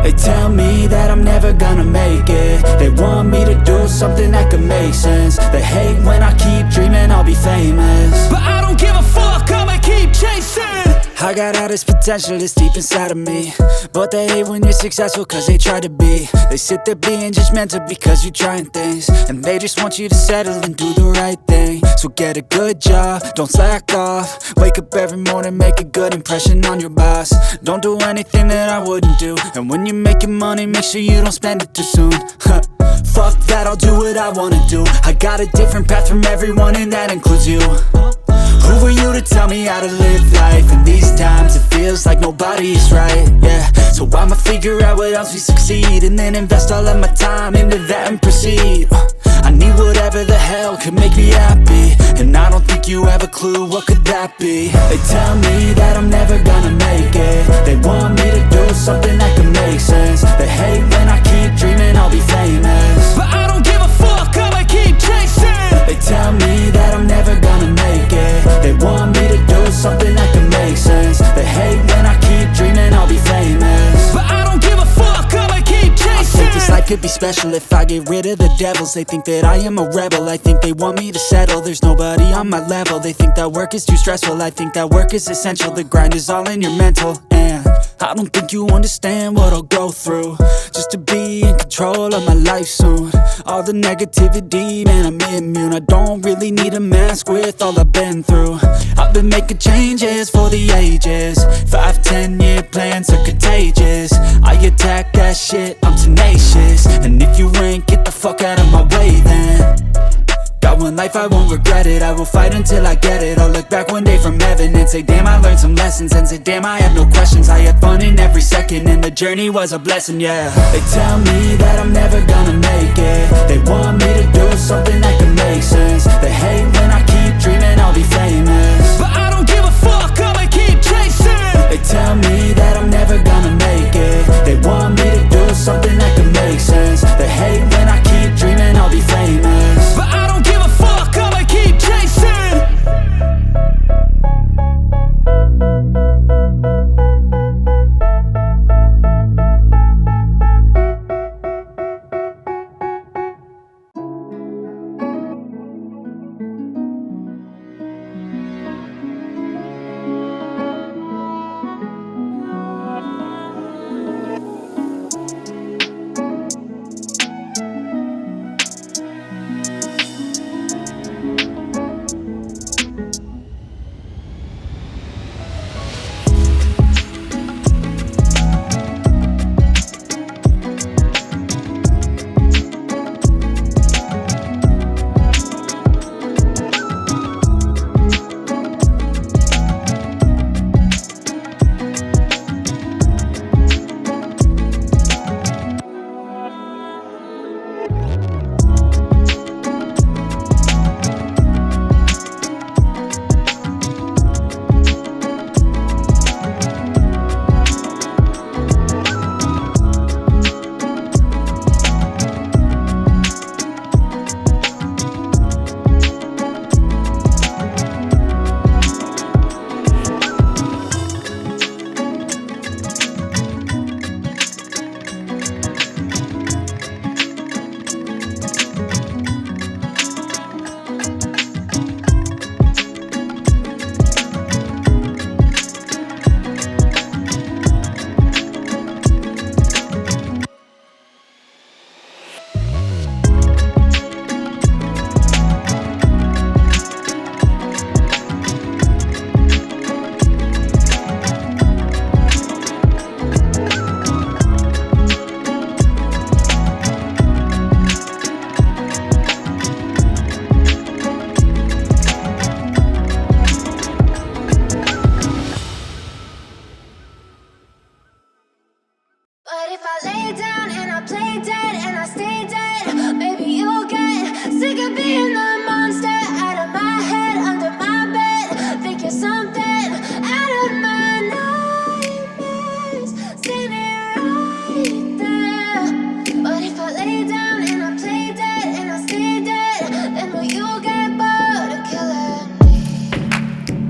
They tell me that I'm never gonna make it. They want me to do something that could make sense. They hate when I keep dreaming I'll be famous, but I don't give a fuck, I'ma keep chasing. I got all this potential that's deep inside of me, but they hate when you're successful cause they try to be. They sit there being judgmental because you're trying things, and they just want you to settle and do the right thing. So get a good job, don't slack off. Wake up every morning, make a good impression on your boss. Don't do anything that I wouldn't do, and when you're making money, make sure you don't spend it too soon. Fuck that, I'll do what I wanna do. I got a different path from everyone, and that includes you. Who are you to tell me how to live life? In these times it feels like nobody is right, yeah. So I'ma figure out what else we succeed, and then invest all of my time into that and proceed. I need whatever the hell could make me happy, and I don't think you have a clue what could that be. They tell me that I'm never gonna make it. They want me to do something that could make sense. They hate when I keep dreaming I'll be famous, but I don't give a fuck, I'ma keep chasing. They tell me that I'm never gonna make it. They want me to do something that can make sense. They hate when I keep dreaming I'll be famous, but I don't give a fuck, I'ma keep chasing. I think this life could be special if I get rid of the devils. They think that I am a rebel, I think they want me to settle. There's nobody on my level. They think that work is too stressful, I think that work is essential. The grind is all in your mental, and I don't think you understand what I'll go through just to be in control of my life soon. All the negativity, man, I'm immune. I don't really need a mask with all I've been through. I've been making changes for the ages. 5-10 year plans are contagious. I attack that shit, I'm tenacious. And if you ain't, get the fuck out of my way then. Got one life, I won't regret it. I will fight until I get it. I'll look back one day from heaven and say damn, I learned some lessons. And say damn, I have no questions. I had fun in every second, and the journey was a blessing, yeah. They tell me that I'm never gonna make it. They want me to do something that can make sense. They hate when I keep dreaming I'll be famous, but I don't give a fuck, I'ma keep chasing. They tell me that I'm never gonna make it. They want me to do something that can make sense. They hate when I keep dreaming I'll be famous, but I don't give a fuck, I'ma keep chasing.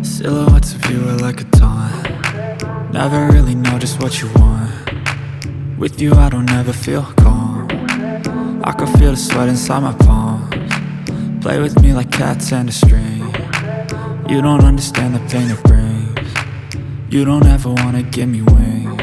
Silhouettes of you are like a taunt. Never really know just what you want. With you I don't ever feel calm. I can feel the sweat inside my palms. Play with me like cats and a string. You don't understand the pain it brings. You don't ever wanna give me wings.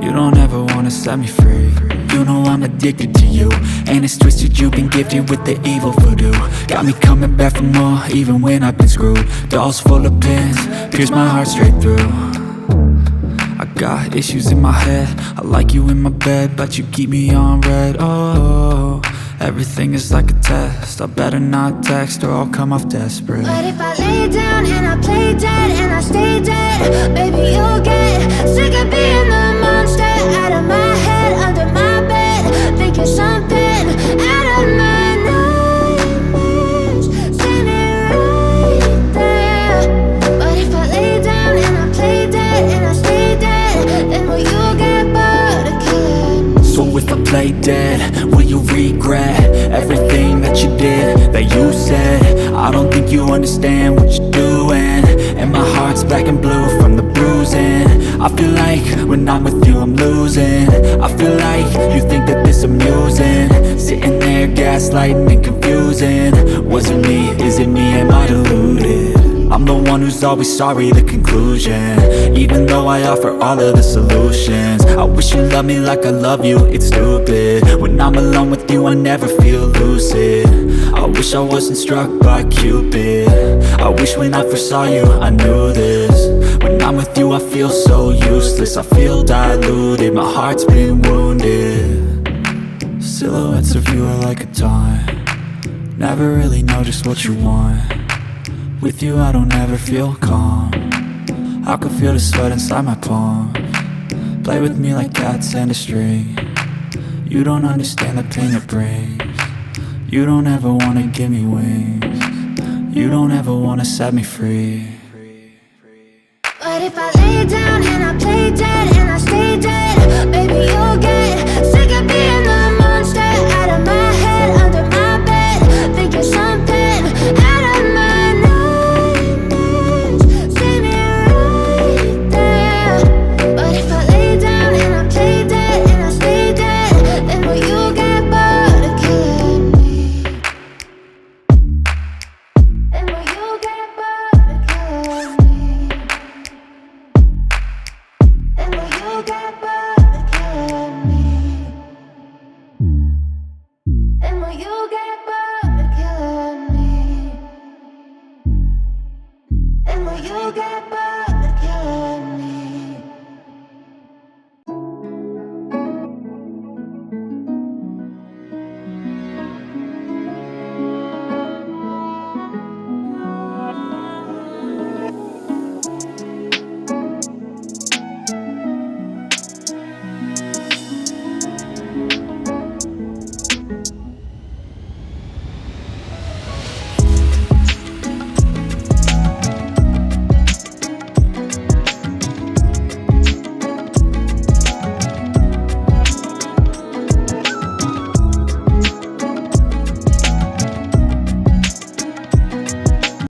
You don't ever wanna set me free. You know I'm addicted to you, and it's twisted, you've been gifted with the evil voodoo. Got me coming back for more, even when I've been screwed. Dolls full of pins, pierce my heart straight through. I got issues in my head, I like you in my bed, but you keep me on red. Oh, everything is like a test, I better not text or I'll come off desperate. But if I lay down and I play dead and I stay dead, baby you'll get sick of being the monster out of my head, under my bed, think you're something out of my nightmares, standing right there. But if I lay down and I play dead and I stay dead, then will you get bored of killing me? So if I play dead, will you regret everything that you did, that you said? I don't think you understand what you're doing, and my heart's black and blue from the bruising. I feel like when I'm with you I'm losing. I feel like you think that this amusing, sitting there gaslighting and confusing. Was it me? Is it me? Am I deluded? I'm the one who's always sorry, the conclusion, even though I offer all of the solutions. I wish you loved me like I love you, it's stupid. When I'm alone with you I never feel lucid. I wish I wasn't struck by Cupid. I wish when I first saw you I knew this. When I'm with you I feel so useless, I feel diluted, my heart's been wounded. Silhouettes of you are like a taunt, never really know just what you want. With you I don't ever feel calm, I can feel the sweat inside my palms. Play with me like cats and a string. You don't understand the pain it brings. You don't ever wanna give me wings. You don't ever wanna set me free. But if I lay down and I play dead and I stay dead, baby you'll get sick of being the monster out of my head, under my bed, think you're something out of my nightmares, standing right there. But if I lay down and I play dead and I stay dead, then will you get bored of killing me? Then will you get bored of killing me? And will you get bored of killing me? And will you get bored of killing me? And will you get bored?